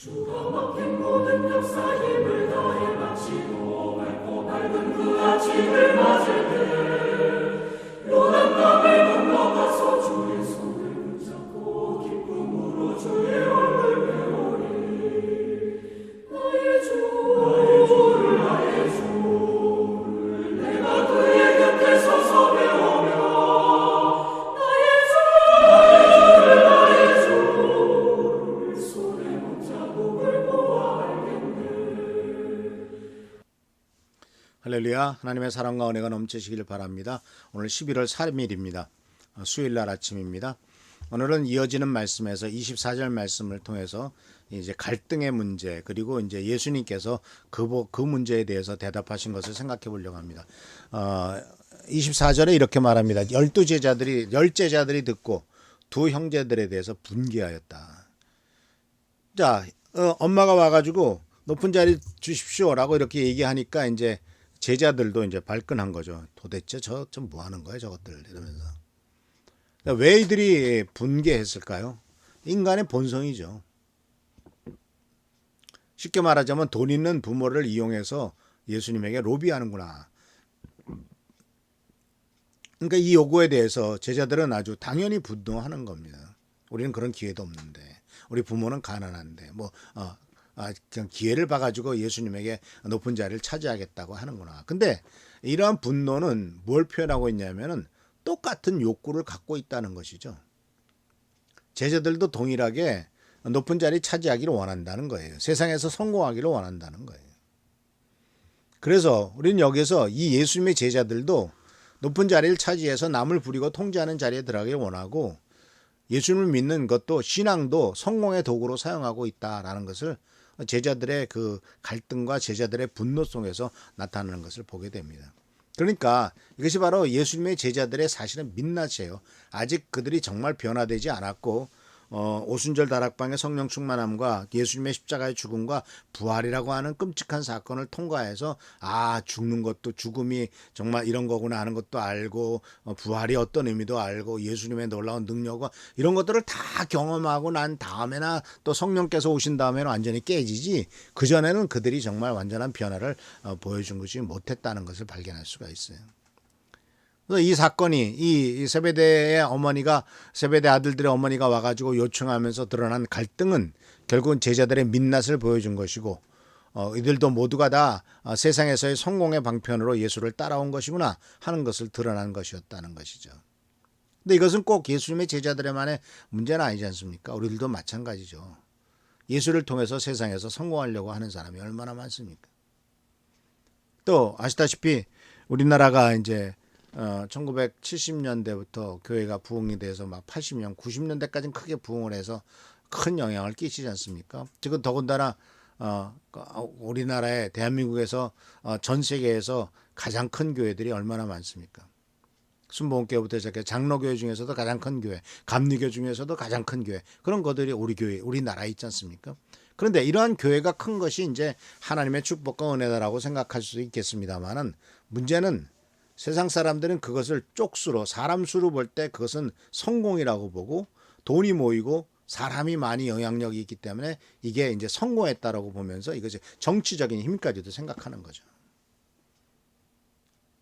주가 맡긴 모든 역사 힘을 다해 마치고 맑고 밝은 그 아침을 맞을 때 요단강을 건너가서 주의 손을 붙잡고 기쁨으로 주의 얼굴 배우리. 나의 주를 내가 그의 곁에 서서 배우며 나의 주를 손에 못잡음을 보아 알겠네. 할렐루야. 하나님의 사랑과 은혜가 넘치시길 바랍니다. 오늘 11월 3일입니다. 수요일날 아침입니다. 오늘은 이어지는 말씀에서 24절 말씀을 통해서 이제 갈등의 문제 그리고 이제 예수님께서 그 문제에 대해서 대답하신 것을 생각해 보려고 합니다. 24절에 이렇게 말합니다. 10제자들이 듣고 두 형제들에 대해서 분개하였다. 자, 엄마가 와가지고 높은 자리 주십시오라고 이렇게 얘기하니까 이제 제자들도 이제 발끈한 거죠. 도대체 저 좀 뭐 하는 거야 저것들 이러면서. 왜 이들이 분개했을까요? 인간의 본성이죠. 쉽게 말하자면 돈 있는 부모를 이용해서 예수님에게 로비하는구나. 그러니까 이 요구에 대해서 제자들은 아주 당연히 분노하는 겁니다. 우리는 그런 기회도 없는데, 우리 부모는 가난한데, 그냥 기회를 봐가지고 예수님에게 높은 자리를 차지하겠다고 하는구나. 근데 이러한 분노는 뭘 표현하고 있냐면은 똑같은 욕구를 갖고 있다는 것이죠. 제자들도 동일하게 높은 자리 차지하기를 원한다는 거예요. 세상에서 성공하기를 원한다는 거예요. 그래서 우리는 여기서 이 예수님의 제자들도 높은 자리를 차지해서 남을 부리고 통제하는 자리에 들어가길 원하고 예수님을 믿는 것도 신앙도 성공의 도구로 사용하고 있다라는 것을 제자들의 그 갈등과 제자들의 분노 속에서 나타나는 것을 보게 됩니다. 그러니까 이것이 바로 예수님의 제자들의 사실은 민낯이에요. 아직 그들이 정말 변화되지 않았고 오순절 다락방의 성령 충만함과 예수님의 십자가의 죽음과 부활이라고 하는 끔찍한 사건을 통과해서 죽는 것도 죽음이 정말 이런 거구나 하는 것도 알고 부활이 어떤 의미도 알고 예수님의 놀라운 능력과 이런 것들을 다 경험하고 난 다음에나 또 성령께서 오신 다음에는 완전히 깨지지 그전에는 그들이 정말 완전한 변화를 보여준 것이 못했다는 것을 발견할 수가 있어요. 그래서 이 사건이 이 세베대의 어머니가 세베대 아들들의 어머니가 와가지고 요청하면서 드러난 갈등은 결국은 제자들의 민낯을 보여준 것이고 이들도 모두가 다 세상에서의 성공의 방편으로 예수를 따라온 것이구나 하는 것을 드러난 것이었다는 것이죠. 근데 이것은 꼭 예수님의 제자들만의 문제는 아니지 않습니까? 우리들도 마찬가지죠. 예수를 통해서 세상에서 성공하려고 하는 사람이 얼마나 많습니까? 또 아시다시피 우리나라가 이제 1970년대부터 교회가 부흥이 돼서 막 80년, 90년대까지는 크게 부흥을 해서 큰 영향을 끼치지 않습니까? 지금 더군다나 우리나라에 대한민국에서 전 세계에서 가장 큰 교회들이 얼마나 많습니까? 순복음교회부터 시작해 장로교회 중에서도 가장 큰 교회, 감리교 중에서도 가장 큰 교회 그런 것들이 우리 교회, 우리나라에 있지 않습니까? 그런데 이러한 교회가 큰 것이 이제 하나님의 축복과 은혜다라고 생각할 수 있겠습니다만은 문제는 세상 사람들은 그것을 쪽수로 사람 수로 볼 때 그것은 성공이라고 보고 돈이 모이고 사람이 많이 영향력이 있기 때문에 이게 이제 성공했다라고 보면서 이것이 정치적인 힘까지도 생각하는 거죠.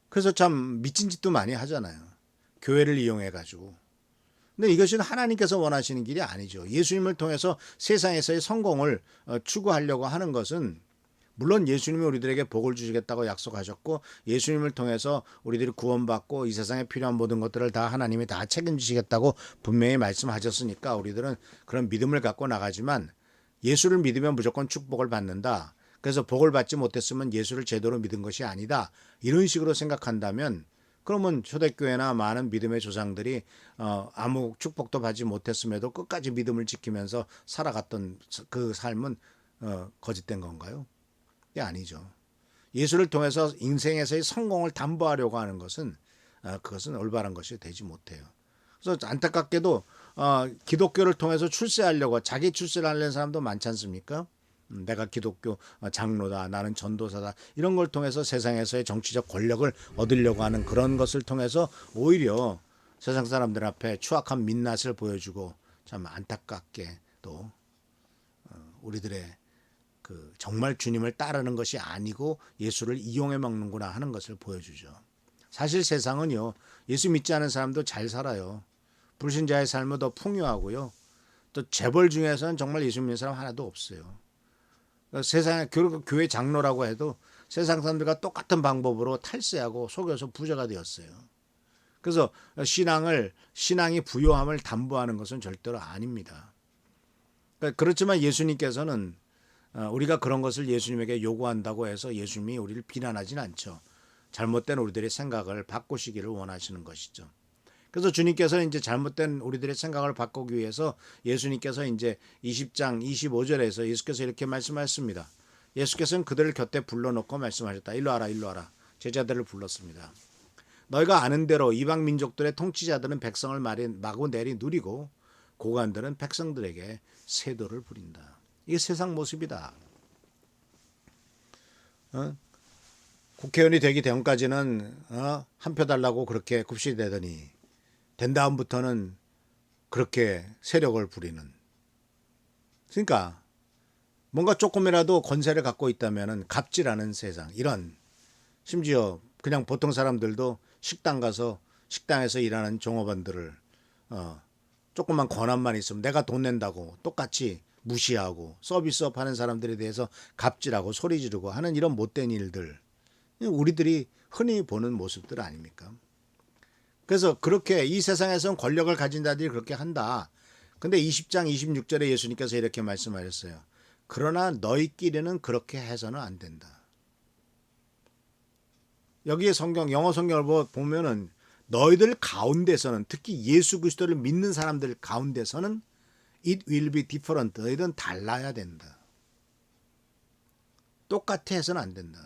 그래서 참 미친 짓도 많이 하잖아요. 교회를 이용해 가지고. 근데 이것은 하나님께서 원하시는 길이 아니죠. 예수님을 통해서 세상에서의 성공을 추구하려고 하는 것은 물론 예수님이 우리들에게 복을 주시겠다고 약속하셨고 예수님을 통해서 우리들이 구원받고 이 세상에 필요한 모든 것들을 다 하나님이 다 책임지시겠다고 분명히 말씀하셨으니까 우리들은 그런 믿음을 갖고 나가지만 예수를 믿으면 무조건 축복을 받는다. 그래서 복을 받지 못했으면 예수를 제대로 믿은 것이 아니다. 이런 식으로 생각한다면 그러면 초대교회나 많은 믿음의 조상들이 아무 축복도 받지 못했음에도 끝까지 믿음을 지키면서 살아갔던 그 삶은 거짓된 건가요? 아니죠. 예수를 통해서 인생에서의 성공을 담보하려고 하는 것은 그것은 올바른 것이 되지 못해요. 그래서 안타깝게도 기독교를 통해서 출세하려고 자기 출세를 하려는 사람도 많지 않습니까? 내가 기독교 장로다, 나는 전도사다 이런 걸 통해서 세상에서의 정치적 권력을 얻으려고 하는 그런 것을 통해서 오히려 세상 사람들 앞에 추악한 민낯을 보여주고 참 안타깝게 또 우리들의 정말 주님을 따르는 것이 아니고 예수를 이용해 먹는구나 하는 것을 보여주죠. 사실 세상은요, 예수 믿지 않은 사람도 잘 살아요. 불신자의 삶은 더 풍요하고요. 또 재벌 중에서는 정말 예수 믿는 사람 하나도 없어요. 세상에 교회 장로라고 해도 세상 사람들과 똑같은 방법으로 탈세하고 속여서 부자가 되었어요. 그래서 신앙이 부요함을 담보하는 것은 절대로 아닙니다. 그렇지만 예수님께서는 우리가 그런 것을 예수님에게 요구한다고 해서 예수님이 우리를 비난하진 않죠. 잘못된 우리들의 생각을 바꾸시기를 원하시는 것이죠. 그래서 주님께서 이제 잘못된 우리들의 생각을 바꾸기 위해서 예수님께서 이제 20장 25절에서 예수께서 이렇게 말씀하셨습니다. 예수께서는 그들을 곁에 불러놓고 말씀하셨다. 일로 와라, 일로 와라. 제자들을 불렀습니다. 너희가 아는 대로 이방 민족들의 통치자들은 백성을 마구 내리 누리고 고관들은 백성들에게 세도를 부린다. 이게 세상 모습이다. 국회의원이 되기 전까지는 한 표 달라고 그렇게 굽시대더니 된 다음부터는 그렇게 세력을 부리는. 그러니까 뭔가 조금이라도 권세를 갖고 있다면 갑질하는 세상. 이런 심지어 그냥 보통 사람들도 식당 가서 식당에서 일하는 종업원들을 조금만 권한만 있으면 내가 돈 낸다고 똑같이 무시하고 서비스업 하는 사람들에 대해서 갑질하고 소리 지르고 하는 이런 못된 일들, 우리들이 흔히 보는 모습들 아닙니까? 그래서 그렇게 이 세상에서는 권력을 가진 자들이 그렇게 한다. 근데 20장 26절에 예수님께서 이렇게 말씀하셨어요. 그러나 너희끼리는 그렇게 해서는 안 된다. 여기에 영어 성경을 보면은 너희들 가운데서는, 특히 예수 그리스도를 믿는 사람들 가운데서는 It will be different. 너희들은 달라야 된다. 똑같이 해서는 안 된다.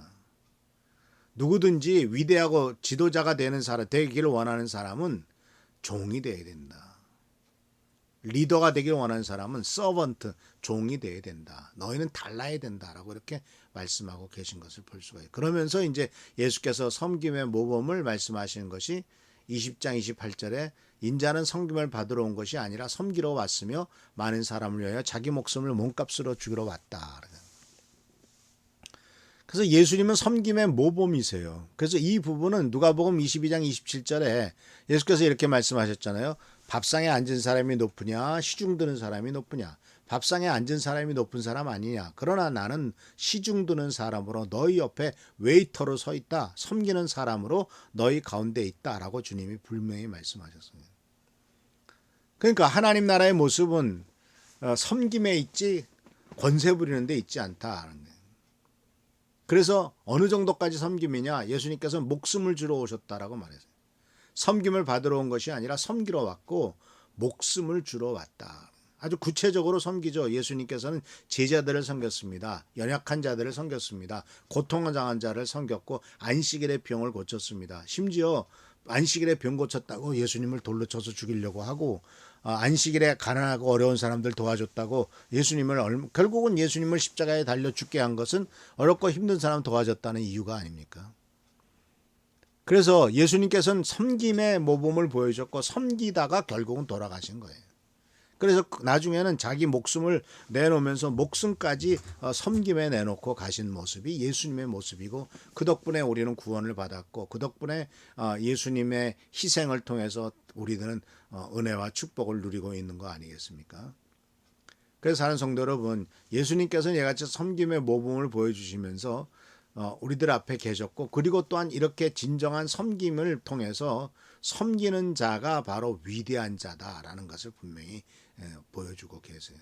누구든지 위대하고 지도자가 되기를 원하는 사람은 종이 되어야 된다. 리더가 되기를 원하는 사람은 서번트, 종이 되어야 된다. 너희는 달라야 된다라고 이렇게 말씀하고 계신 것을 볼 수가 있어요. 그러면서 이제 예수께서 섬김의 모범을 말씀하시는 것이 20장 28절에 인자는 섬김을 받으러 온 것이 아니라 섬기러 왔으며 많은 사람을 위하여 자기 목숨을 몸값으로 주기로 왔다. 그래서 예수님은 섬김의 모범이세요. 그래서 이 부분은 누가복음 22장 27절에 예수께서 이렇게 말씀하셨잖아요. 밥상에 앉은 사람이 높으냐 시중 드는 사람이 높으냐. 밥상에 앉은 사람이 높은 사람 아니냐. 그러나 나는 시중 드는 사람으로 너희 옆에 웨이터로 서 있다. 섬기는 사람으로 너희 가운데 있다라고 주님이 분명히 말씀하셨습니다. 그러니까 하나님 나라의 모습은 섬김에 있지 권세 부리는 데 있지 않다는 거예요. 그래서 어느 정도까지 섬김이냐? 예수님께서는 목숨을 주러 오셨다라고 말했어요. 섬김을 받으러 온 것이 아니라 섬기러 왔고 목숨을 주러 왔다. 아주 구체적으로 섬기죠. 예수님께서는 제자들을 섬겼습니다. 연약한 자들을 섬겼습니다. 고통을 당한 자를 섬겼고 안식일의 병을 고쳤습니다. 심지어 안식일에 병 고쳤다고 예수님을 돌로 쳐서 죽이려고 하고 안식일에 가난하고 어려운 사람들 도와줬다고 결국은 예수님을 십자가에 달려 죽게 한 것은 어렵고 힘든 사람 도와줬다는 이유가 아닙니까? 그래서 예수님께서는 섬김의 모범을 보여줬고 섬기다가 결국은 돌아가신 거예요. 그래서 나중에는 자기 목숨을 내놓으면서 목숨까지 섬김에 내놓고 가신 모습이 예수님의 모습이고 그 덕분에 우리는 구원을 받았고 그 덕분에 예수님의 희생을 통해서 우리들은 은혜와 축복을 누리고 있는 거 아니겠습니까? 그래서 사는 성도 여러분, 예수님께서는 이같이 섬김의 모범을 보여주시면서 우리들 앞에 계셨고 그리고 또한 이렇게 진정한 섬김을 통해서 섬기는 자가 바로 위대한 자다라는 것을 분명히 보여주고 계세요.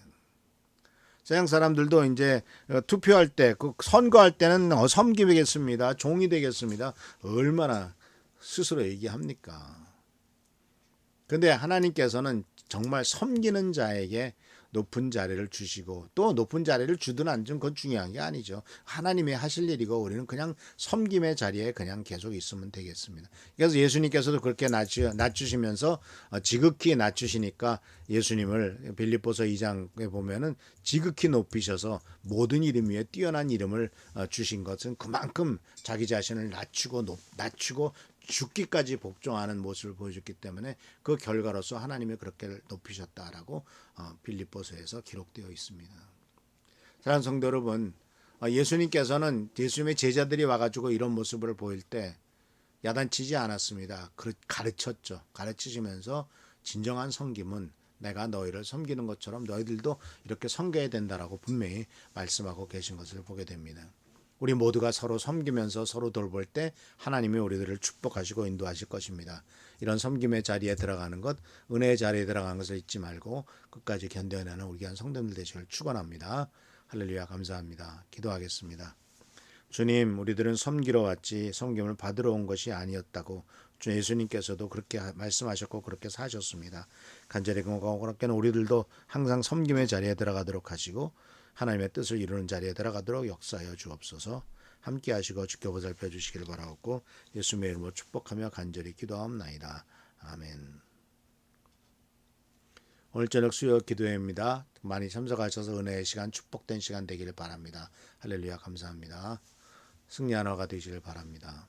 세상 사람들도 이제 투표할 때, 선거할 때는 섬기겠습니다. 종이 되겠습니다. 얼마나 스스로 얘기합니까? 그런데 하나님께서는 정말 섬기는 자에게 높은 자리를 주시고 또 높은 자리를 주든 안 주든 그건 중요한 게 아니죠. 하나님이 하실 일이고 우리는 그냥 섬김의 자리에 그냥 계속 있으면 되겠습니다. 그래서 예수님께서도 그렇게 낮추시면서 지극히 낮추시니까 예수님을 빌립보서 2장에 보면은 지극히 높이셔서 모든 이름 위에 뛰어난 이름을 주신 것은 그만큼 자기 자신을 낮추고 죽기까지 복종하는 모습을 보여줬기 때문에 그 결과로서 하나님이 그렇게 높이셨다라고 빌립보서에서 기록되어 있습니다. 사랑하는 성도 여러분, 예수님께서는 예수님의 제자들이 와가지고 이런 모습을 보일 때 야단치지 않았습니다. 가르쳤죠. 가르치시면서 진정한 섬김은 내가 너희를 섬기는 것처럼 너희들도 이렇게 섬겨야 된다라고 분명히 말씀하고 계신 것을 보게 됩니다. 우리 모두가 서로 섬기면서 서로 돌볼 때 하나님이 우리들을 축복하시고 인도하실 것입니다. 이런 섬김의 자리에 들어가는 것, 은혜의 자리에 들어가는 것을 잊지 말고 끝까지 견뎌내는 우리 귀한 성도들 되시길 축원합니다. 할렐루야, 감사합니다. 기도하겠습니다. 주님, 우리들은 섬기러 왔지 섬김을 받으러 온 것이 아니었다고 주 예수님께서도 그렇게 말씀하셨고 그렇게 사셨습니다. 간절히 그렇게는 우리들도 항상 섬김의 자리에 들어가도록 하시고 하나님의 뜻을 이루는 자리에 들어가도록 역사하여 주옵소서. 함께 하시고 지켜보살펴 주시길 바라옵고 예수님의 이름으로 축복하며 간절히 기도하옵나이다. 아멘. 오늘 저녁 수요 기도회입니다. 많이 참석하셔서 은혜의 시간, 축복된 시간 되기를 바랍니다. 할렐루야, 감사합니다. 승리 하나가 되시길 바랍니다.